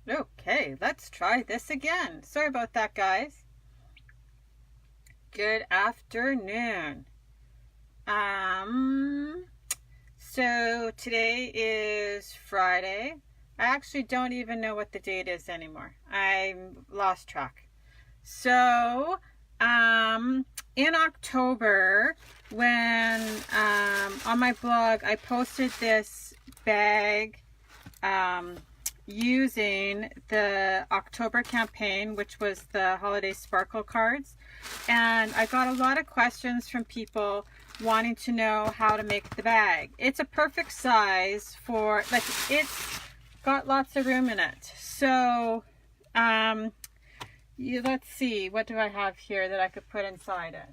Okay, let's try this again. Sorry about that, guys. Good afternoon. So today is Friday. I actually don't even know what the date is anymore. I lost track. So, in October, when on my blog, I posted this bag using the October campaign, which was the holiday sparkle cards. And I got a lot of questions from people wanting to know how to make the bag. It's a perfect size for, like, it's got lots of room in it. So, let's see, what do I have here that I could put inside it?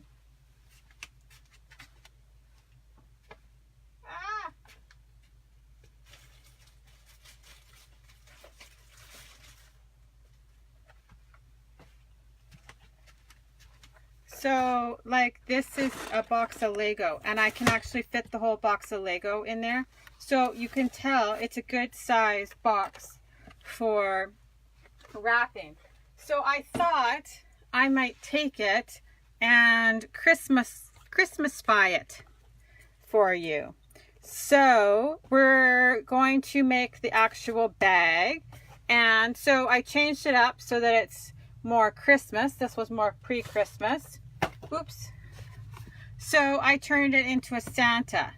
So, like, this is a box of Lego, and I can actually fit the whole box of Lego in there. So you can tell it's a good size box for wrapping. So I thought I might take it and Christmasify it for you. So we're going to make the actual bag. And so I changed it up so that it's more Christmas. This was more pre-Christmas. Oops. So I turned it into a Santa.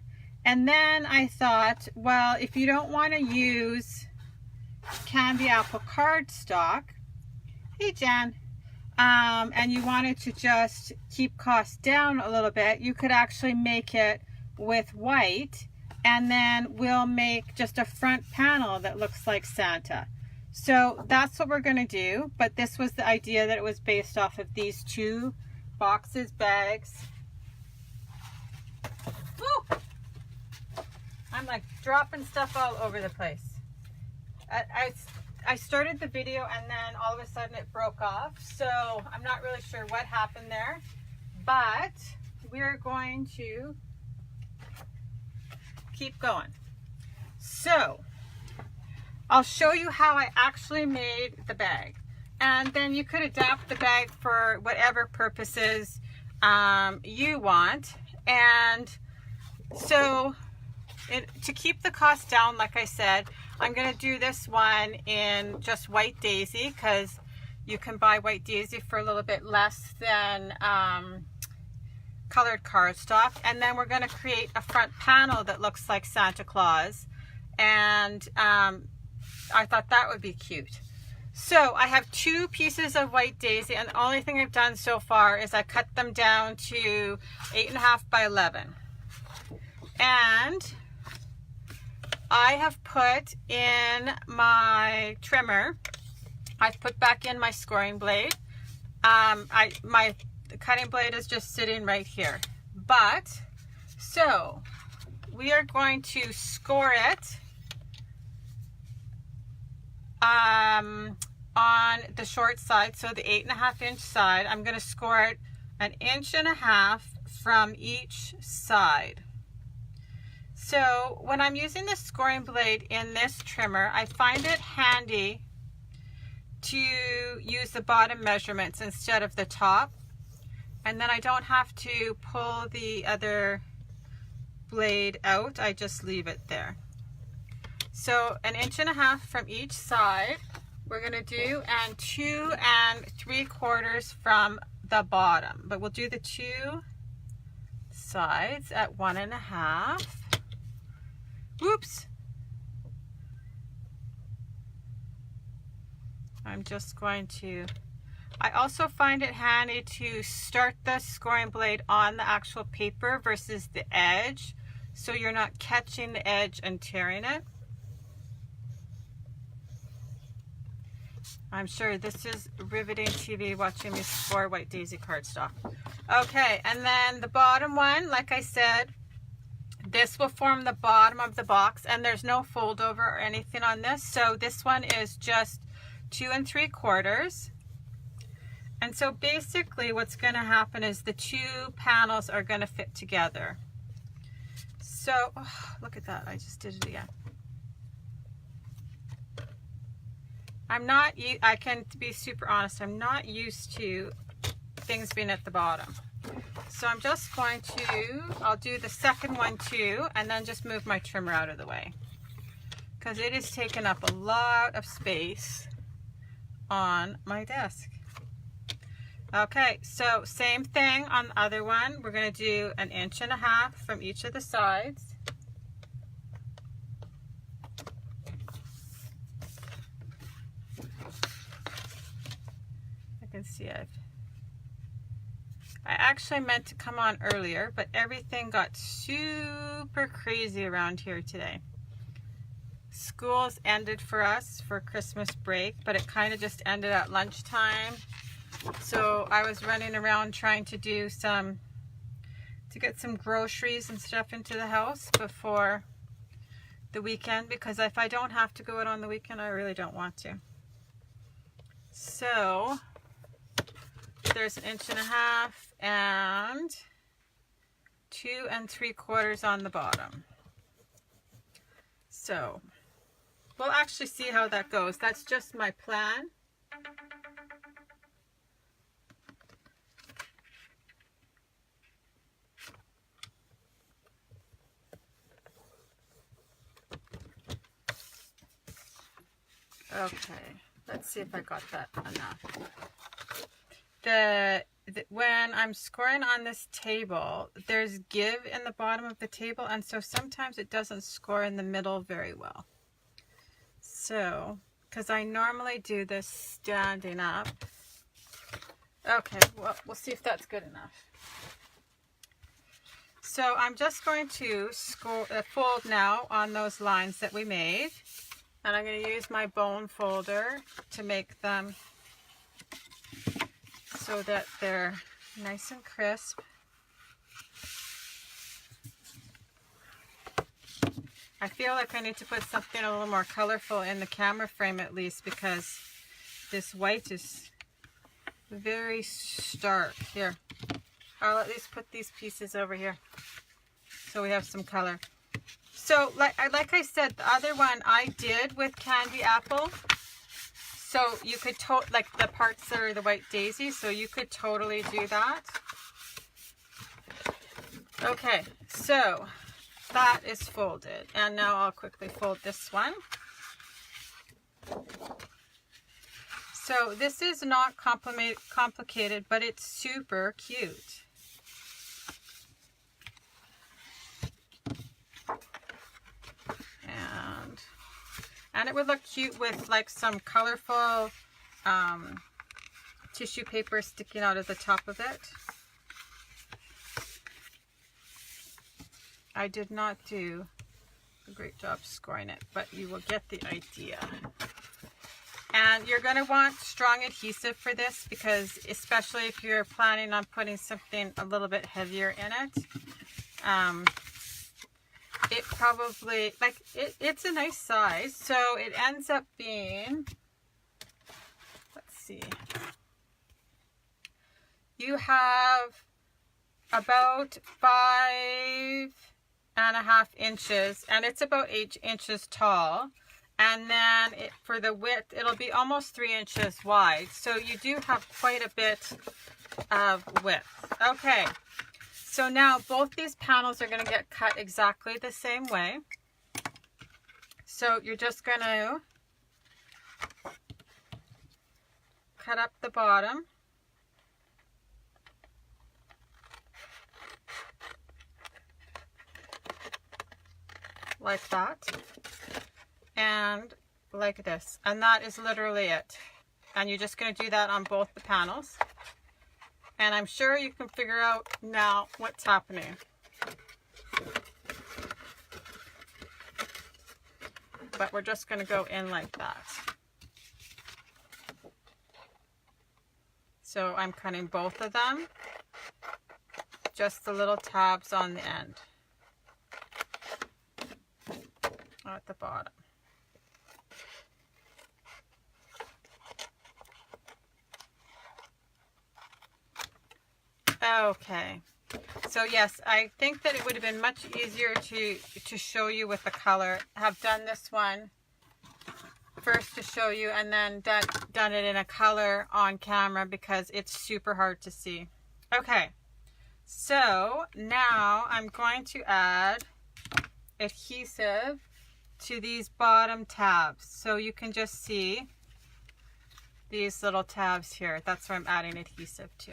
And then I thought, well, if you don't want to use candy apple cardstock, hey Jan, and you wanted to just keep costs down a little bit, you could actually make it with white, and then we'll make just a front panel that looks like Santa. So that's what we're going to do, but this was the idea that it was based off of these two bags. Woo! I'm like dropping stuff all over the place. I started the video and then all of a sudden it broke off, so I'm not really sure what happened there, but we're going to keep going. So I'll show you how I actually made the bag, and then you could adapt the bag for whatever purposes you want. And so to keep the cost down, like I said, I'm going to do this one in just white daisy, because you can buy white daisy for a little bit less than colored cardstock. And then we're going to create a front panel that looks like Santa Claus, and I thought that would be cute. So I have two pieces of white daisy, and the only thing I've done so far is I cut them down to 8.5 by 11. And I have put in my trimmer, I've put back in my scoring blade. My cutting blade is just sitting right here. But, so, we are going to score it on the short side, so the 8.5 inch side. I'm going to score it 1.5 inches from each side. So when I'm using the scoring blade in this trimmer, I find it handy to use the bottom measurements instead of the top, and then I don't have to pull the other blade out. I just leave it there. So 1.5 inches from each side we're going to do, and 2 3/4 from the bottom, but we'll do the two sides at 1.5. Oops. I'm just going to, I also find it handy to start the scoring blade on the actual paper versus the edge, so you're not catching the edge and tearing it. I'm sure this is riveting TV, watching me score white daisy cardstock. Okay, and then the bottom one, like I said, this will form the bottom of the box, and there's no fold over or anything on this. So this one is just 2 3/4. And so basically what's going to happen is the two panels are going to fit together. So, oh, look at that, I just did it again. I can be super honest, I'm not used to things being at the bottom. So I'm just going to, I'll do the second one too, and then just move my trimmer out of the way, because it is taking up a lot of space on my desk. Okay, so same thing on the other one. We're going to do 1.5 inches from each of the sides. I can see I actually meant to come on earlier, but everything got super crazy around here today. School's ended for us for Christmas break, but it kind of just ended at lunchtime. So I was running around trying to get some groceries and stuff into the house before the weekend, because if I don't have to go out on the weekend, I really don't want to. So there's 1.5 inches and 2 3/4 on the bottom. So we'll actually see how that goes. That's just my plan. Okay, let's see if I got that enough. When I'm scoring on this table, there's give in the bottom of the table, and so sometimes it doesn't score in the middle very well. So, because I normally do this standing up. Okay, well, we'll see if that's good enough. So I'm just going to fold now on those lines that we made. And I'm going to use my bone folder to make them so that they're nice and crisp. I feel like I need to put something a little more colorful in the camera frame at least, because this white is very stark. Here, I'll at least put these pieces over here so we have some color. So like I said, the other one I did with candy apple. So you could like the parts that are the white daisy, so you could totally do that. Okay, so that is folded. And now I'll quickly fold this one. So this is not complicated, but it's super cute. And it would look cute with like some colorful tissue paper sticking out of the top of it. I did not do a great job scoring it, but you will get the idea. And you're going to want strong adhesive for this, because especially if you're planning on putting something a little bit heavier in it. It probably, like, it's a nice size, so it ends up being, let's see, you have about 5.5 inches, and it's about 8 inches tall, and then for the width, it'll be almost 3 inches wide, so you do have quite a bit of width. Okay. So now both these panels are going to get cut exactly the same way. So you're just going to cut up the bottom. Like that. And like this. And that is literally it. And you're just going to do that on both the panels. And I'm sure you can figure out now what's happening. But we're just going to go in like that. So I'm cutting both of them. Just the little tabs on the end. At the bottom. Okay, so yes, I think that it would have been much easier to show you with the color. I have done this one first to show you and then done it in a color on camera because it's super hard to see. Okay, so now I'm going to add adhesive to these bottom tabs. So you can just see these little tabs here. That's where I'm adding adhesive to.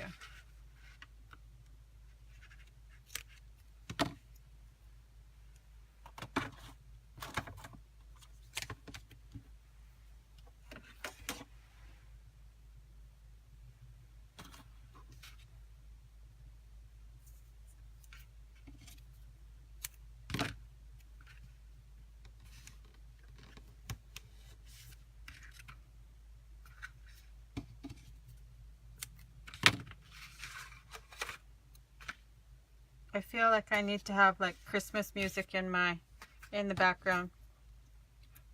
I feel like I need to have like Christmas music in the background.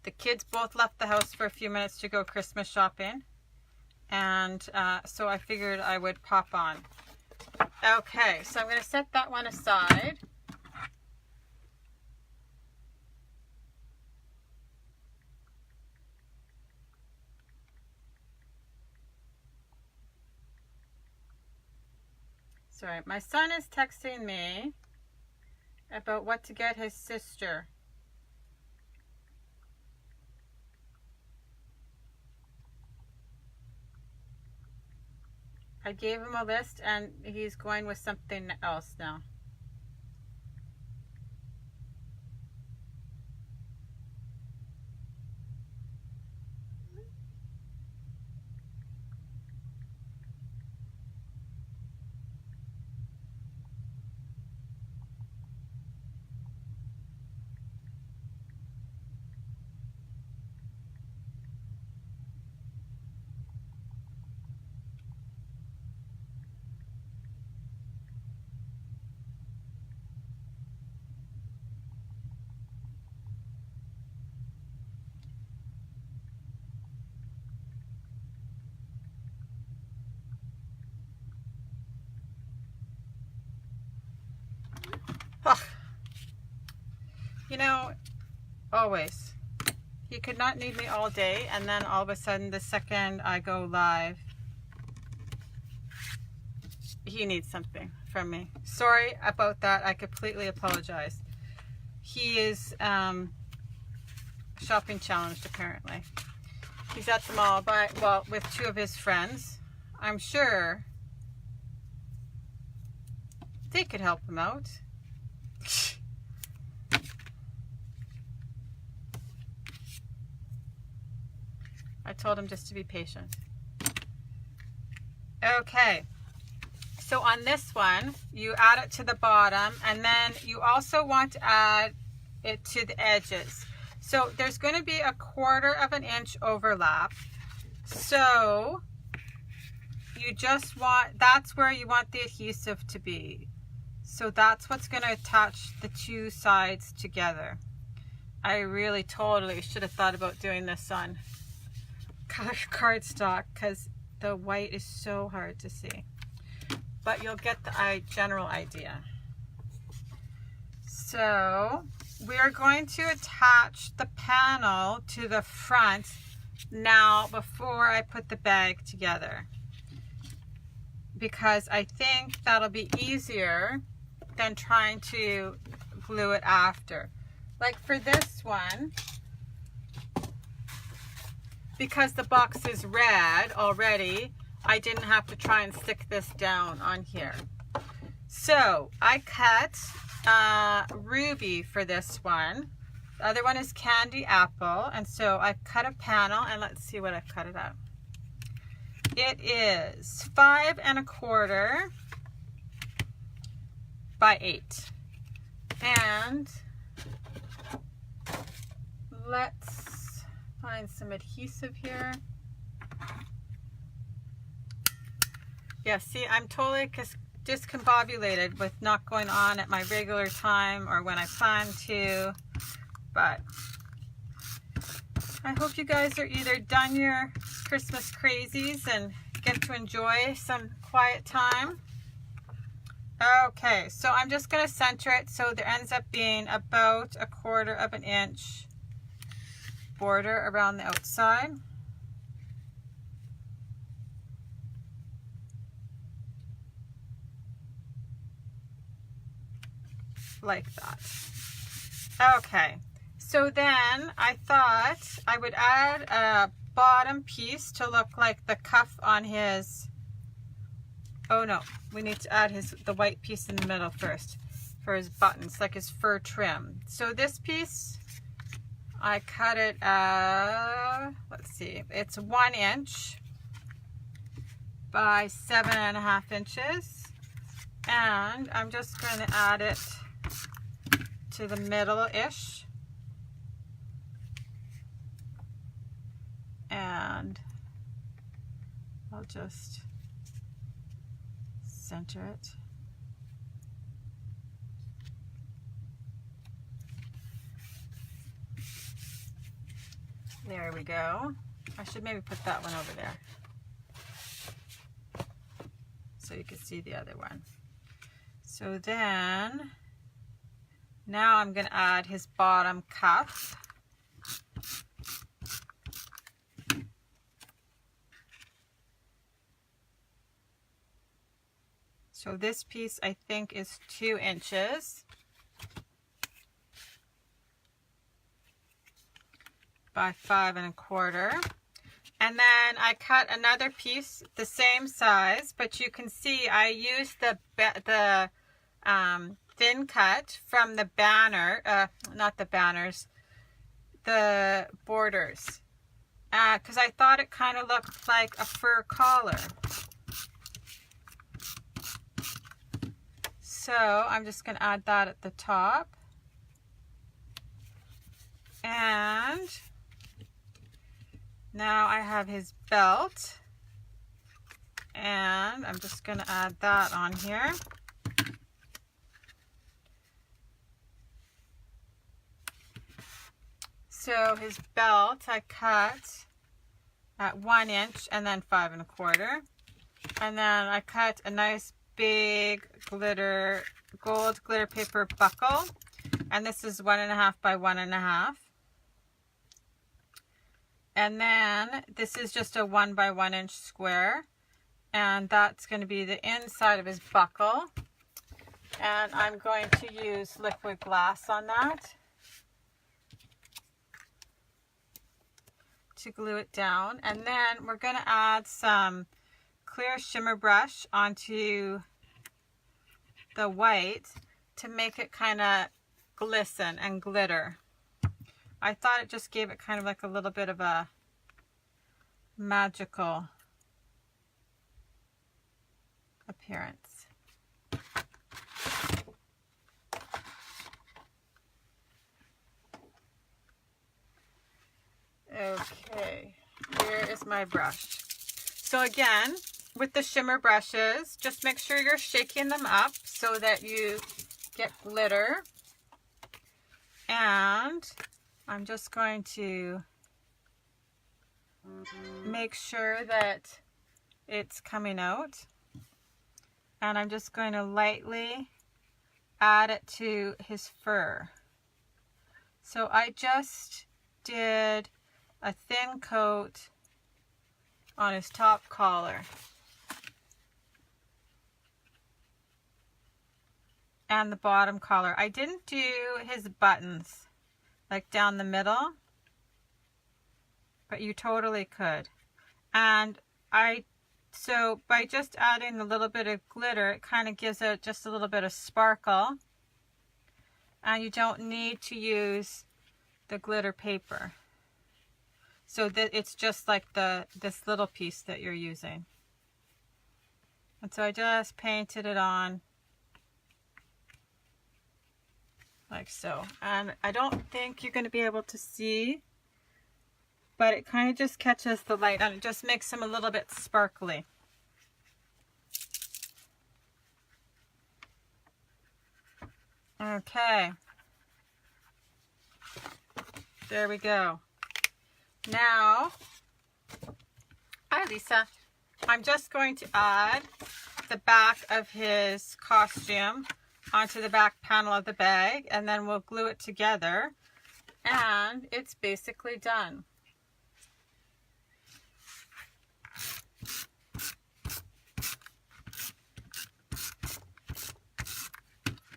The kids both left the house for a few minutes to go Christmas shopping, and so I figured I would pop on. Okay, so I'm going to set that one aside. Sorry, my son is texting me about what to get his sister. I gave him a list and he's going with something else now. Ugh. You know, always. He could not need me all day, and then all of a sudden, the second I go live, he needs something from me. Sorry about that. I completely apologize. He is shopping challenged, apparently. He's at the mall with two of his friends. I'm sure they could help him out. I told him just to be patient. Okay, so on this one, you add it to the bottom, and then you also want to add it to the edges. So there's going to be a 1/4 of an inch overlap. So you just want, that's where you want the adhesive to be. So that's what's going to attach the two sides together. I really totally should have thought about doing this on cardstock because the white is so hard to see. But you'll get the general idea. So we are going to attach the panel to the front now before I put the bag together, because I think that'll be easier than trying to glue it after. Like for this one, because the box is red already, I didn't have to try and stick this down on here. So I cut ruby for this one. The other one is candy apple, and so I cut a panel, and let's see what I've cut it out. It is 5 1/4 by 8, and let's find some adhesive here. Yeah, see, I'm totally discombobulated with not going on at my regular time or when I plan to, but I hope you guys are either done your Christmas crazies and get to enjoy some quiet time. Okay, so I'm just going to center it so there ends up being about a 1/4 of an inch border around the outside. Like that. Okay, so then I thought I would add a bottom piece to look like the cuff on his, oh no, we need to add the white piece in the middle first for his buttons, like his fur trim. So this piece, I cut it, let's see, it's 1 inch by 7.5 inches. And I'm just going to add it to the middle-ish. And I'll just center it. There we go. I should maybe put that one over there so you can see the other one. So then, now I'm going to add his bottom cuff. So this piece I think is 2 inches by 5.25. And then I cut another piece the same size, but you can see I used the thin cut from the banner, not the banners, the borders, because I thought it kind of looked like a fur collar. So I'm just going to add that at the top. And now I have his belt, and I'm just going to add that on here. So his belt I cut at 1 inch and then 5.25. And then I cut a nice big gold glitter paper buckle. And this is 1.5 by 1.5. And then this is just a 1 by 1 inch square. And that's going to be the inside of his buckle. And I'm going to use liquid glass on that to glue it down. And then we're going to add some clear shimmer brush onto the white to make it kind of glisten and glitter. I thought it just gave it kind of like a little bit of a magical appearance. Okay, here is my brush. So again, with the shimmer brushes, just make sure you're shaking them up so that you get glitter. And I'm just going to make sure that it's coming out. And I'm just going to lightly add it to his fur. So I just did a thin coat on his top collar. And the bottom collar. I didn't do his buttons like down the middle, but you totally could. And so by just adding a little bit of glitter, it kind of gives it just a little bit of sparkle. And you don't need to use the glitter paper. So that it's just like this little piece that you're using. And so I just painted it on like so. And I don't think you're going to be able to see, but it kind of just catches the light and it just makes them a little bit sparkly. Okay. There we go. Now, hi Lisa, I'm just going to add the back of his costume onto the back panel of the bag, and then we'll glue it together. And it's basically done.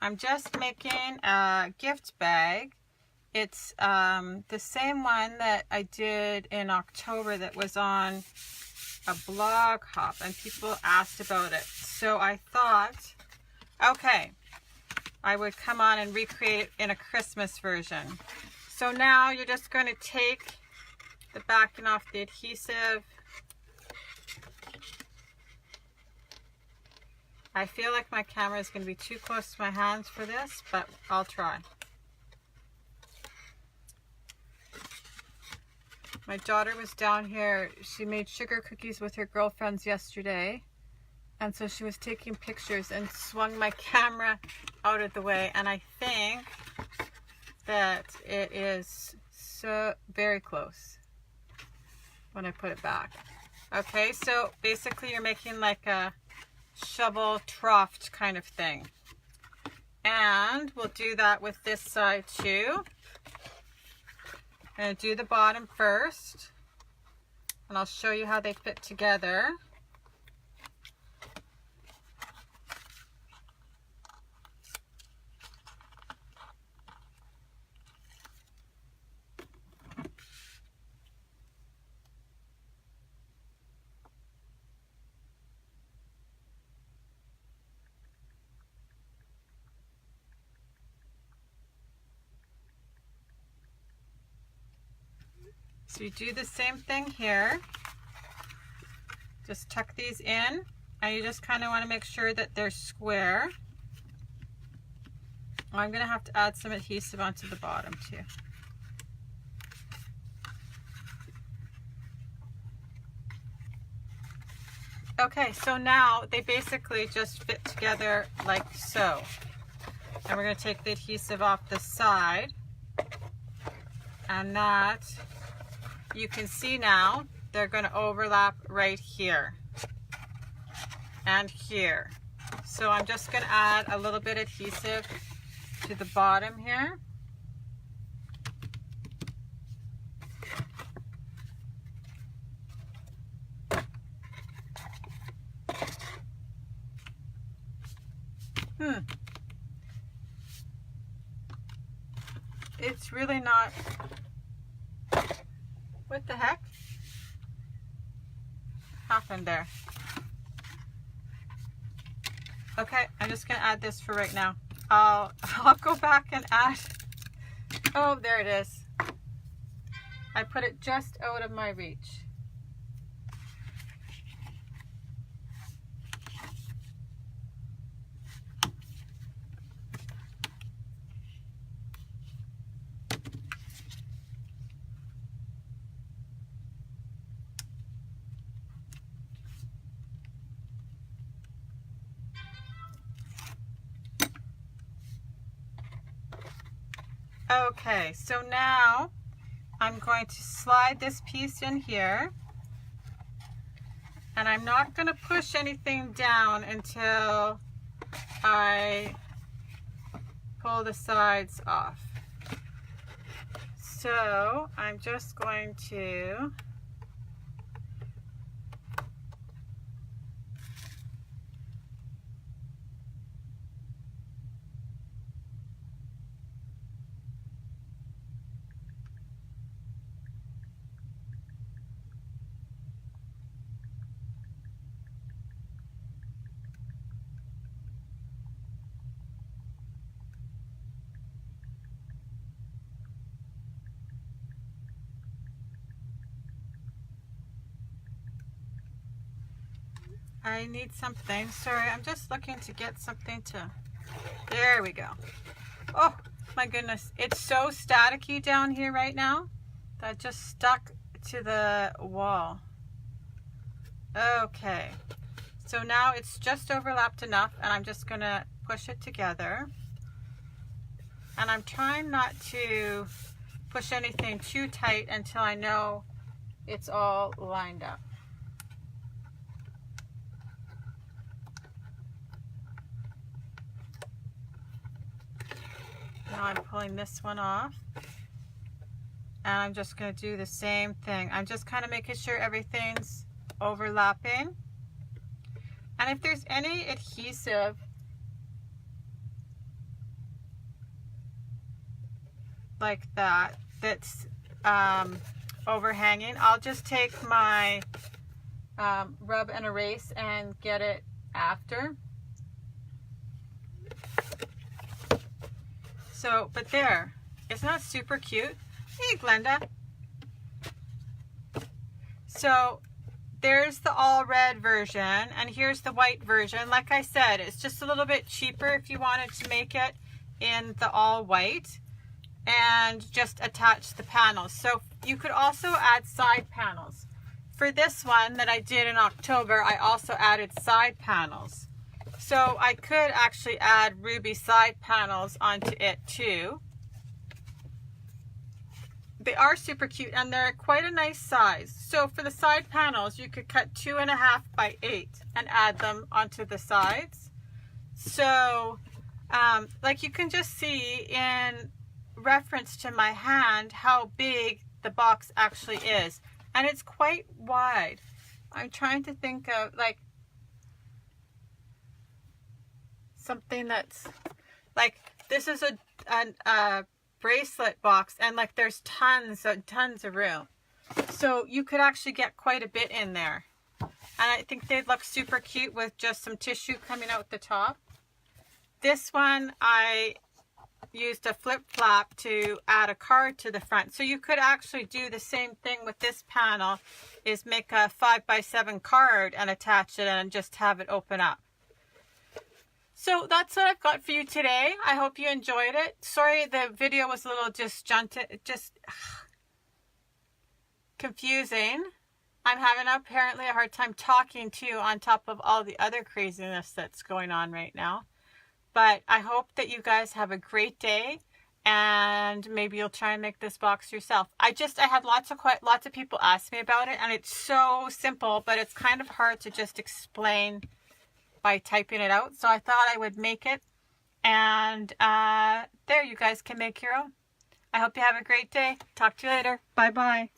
I'm just making a gift bag. It's the same one that I did in October that was on a blog hop and people asked about it. So I thought, okay, I would come on and recreate it in a Christmas version. So now you're just going to take the backing off the adhesive. I feel like my camera is going to be too close to my hands for this, but I'll try. My daughter was down here. She made sugar cookies with her girlfriends yesterday. And so she was taking pictures and swung my camera out of the way. And I think that it is so very close when I put it back. Okay, so basically you're making like a shovel trough kind of thing. And we'll do that with this side too. I'm going to do the bottom first. And I'll show you how they fit together. So you do the same thing here. Just tuck these in, and you just kind of want to make sure that they're square. I'm going to have to add some adhesive onto the bottom too. Okay, so now they basically just fit together like so. And we're going to take the adhesive off the side, and that you can see now they're going to overlap right here and here. So I'm just going to add a little bit of adhesive to the bottom here. It's really not. What the heck happened there? Okay, I'm just gonna add this for right now. I'll go back and add. Oh, there it is. I put it just out of my reach. Okay, so now I'm going to slide this piece in here, and I'm not going to push anything down until I pull the sides off. So I'm just going to I need something. Sorry, I'm just looking to get something to... There we go. Oh, my goodness. It's so staticky down here right now that I just stuck to the wall. Okay. So now it's just overlapped enough, and I'm just going to push it together. And I'm trying not to push anything too tight until I know it's all lined up. Now I'm pulling this one off. And I'm just going to do the same thing. I'm just kind of making sure everything's overlapping. And if there's any adhesive like that that's overhanging, I'll just take my rub and erase and get it after. So, but there, it's not super cute. Hey, Glenda. So there's the all red version, and here's the white version. Like I said, it's just a little bit cheaper if you wanted to make it in the all white and just attach the panels. So you could also add side panels. For this one that I did in October, I also added side panels. So I could actually add ruby side panels onto it too. They are super cute and they're quite a nice size. So for the side panels, you could cut 2.5 by 8 and add them onto the sides. So like you can just see in reference to my hand how big the box actually is. And it's quite wide. I'm trying to think of like something that's like, this is a bracelet box, and like there's tons of room, so you could actually get quite a bit in there, and I think they'd look super cute with just some tissue coming out the top. This one I used a flip flap to add a card to the front, so you could actually do the same thing with this panel, is make a 5x7 card and attach it and just have it open up. So that's what I've got for you today. I hope you enjoyed it. Sorry the video was a little disjointed, just confusing. I'm having apparently a hard time talking to you on top of all the other craziness that's going on right now. But I hope that you guys have a great day, and maybe you'll try and make this box yourself. I had lots of people ask me about it, and it's so simple, but it's kind of hard to just explain by typing it out. So I thought I would make it, and there, you guys can make your own. I hope you have a great day. Talk to you later. Bye bye.